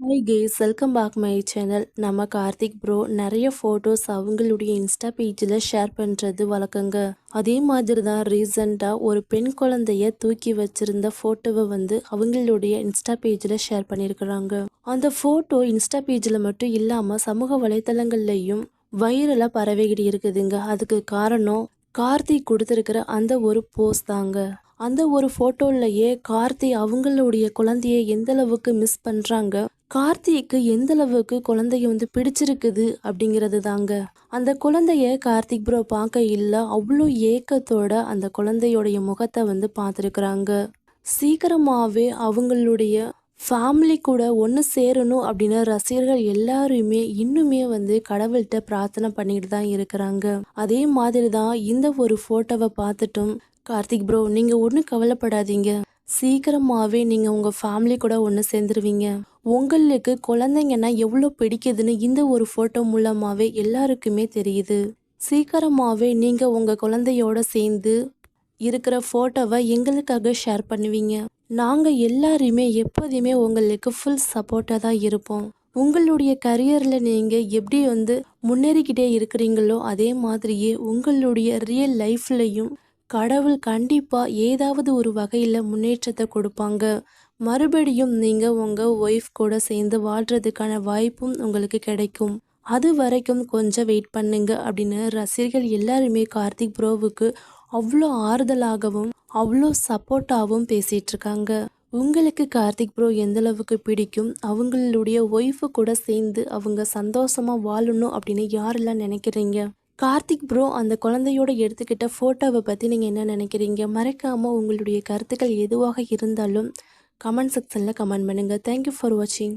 Hi guys, welcome back my channel. நம்ம Karthik bro நிறைய photos அவங்களுடைய இன்ஸ்டா பேஜில் ஷேர் பண்ணுறது வழக்கங்க. அதே மாதிரி தான் ரீசெண்டாக ஒரு பெண் குழந்தைய தூக்கி வச்சிருந்த ஃபோட்டோவை அவங்களுடைய இன்ஸ்டா பேஜில் ஷேர் பண்ணியிருக்கிறாங்க. அந்த ஃபோட்டோ இன்ஸ்டா பேஜில் மட்டும் இல்லாமல் சமூக வலைத்தளங்கள்லையும் வைரலாக பரவிக்கிட்டு இருக்குதுங்க. அதுக்கு காரணம் கார்த்திக் கொடுத்துருக்கிற அந்த ஒரு போஸ்ட் தாங்க. அந்த ஒரு ஃபோட்டோலையே கார்த்தி அவங்களுடைய குழந்தைய எந்த அளவுக்கு மிஸ் பண்ணுறாங்க, கார்த்திக்கு எந்த அளவுக்கு குழந்தைய பிடிச்சிருக்குது அப்படிங்கிறது தாங்க. அந்த குழந்தைய கார்த்திக் ப்ரோ பார்க்க இல்லை, அவ்வளோ ஏக்கத்தோட அந்த குழந்தையோடைய முகத்தை பார்த்துருக்குறாங்க. சீக்கிரமாகவே அவங்களுடைய ஃபேமிலி கூட ஒன்று சேரணும் அப்படின்னு ரசிகர்கள் எல்லாருமே இன்னுமே கடவுள்கிட்ட பிரார்த்தனை பண்ணிட்டு தான் இருக்கிறாங்க. அதே மாதிரி தான் இந்த ஒரு ஃபோட்டோவை பார்த்துட்டும் கார்த்திக் ப்ரோ, நீங்கள் ஒன்றும் கவலைப்படாதீங்க, சீக்கிரமாகவே நீங்கள் உங்கள் ஃபேமிலி கூட ஒன்று சேர்ந்துருவீங்க. உங்களுக்கு குழந்தைங்கன்னா எவ்வளோ பிடிக்குதுன்னு இந்த ஒரு ஃபோட்டோ மூலமாகவே எல்லாருக்குமே தெரியுது. சீக்கிரமாகவே நீங்கள் உங்கள் குழந்தையோட சேர்ந்து இருக்கிற ஃபோட்டோவை எங்களுக்காக ஷேர் பண்ணுவீங்க. நாங்கள் எல்லாருமே எப்போதுமே உங்களுக்கு ஃபுல் சப்போர்ட்டாக தான் இருப்போம். உங்களுடைய கரியரில் நீங்கள் எப்படி முன்னேறிக்கிட்டே இருக்கிறீங்களோ அதே மாதிரியே உங்களுடைய ரியல் லைஃப்லையும் கடவுள் கண்டிப்பாக ஏதாவது ஒரு வகையில் முன்னேற்றத்தை கொடுப்பாங்க. மறுபடியும் நீங்கள் உங்கள் ஒய்ஃப் கூட சேர்ந்து வாழ்கிறதுக்கான வாய்ப்பும் உங்களுக்கு கிடைக்கும். அது வரைக்கும் கொஞ்சம் வெயிட் பண்ணுங்க அப்படின்னு ரசிகர்கள் எல்லாருமே கார்த்திக் ப்ரோவுக்கு அவ்வளோ ஆறுதலாகவும் அவ்வளோ சப்போர்ட்டாகவும் பேசிகிட்டு இருக்காங்க. உங்களுக்கு கார்த்திக் ப்ரோ எந்தளவுக்கு பிடிக்கும், அவங்களுடைய ஒய்ஃபு கூட சேர்ந்து அவங்க சந்தோஷமாக வாழணும் அப்படின்னு யாரெல்லாம் நினைக்கிறீங்க? கார்த்திக் ப்ரோ அந்த குழந்தையோட எடுத்துக்கிட்ட ஃபோட்டோவை பற்றி நீங்கள் என்ன நினைக்கிறீங்க? மறக்காமல் உங்களுடைய கருத்துக்கள் எதுவாக இருந்தாலும் கமெண்ட் செக்ஷனில் கமெண்ட் பண்ணுங்கள். தேங்க்யூ ஃபார் வாட்சிங்.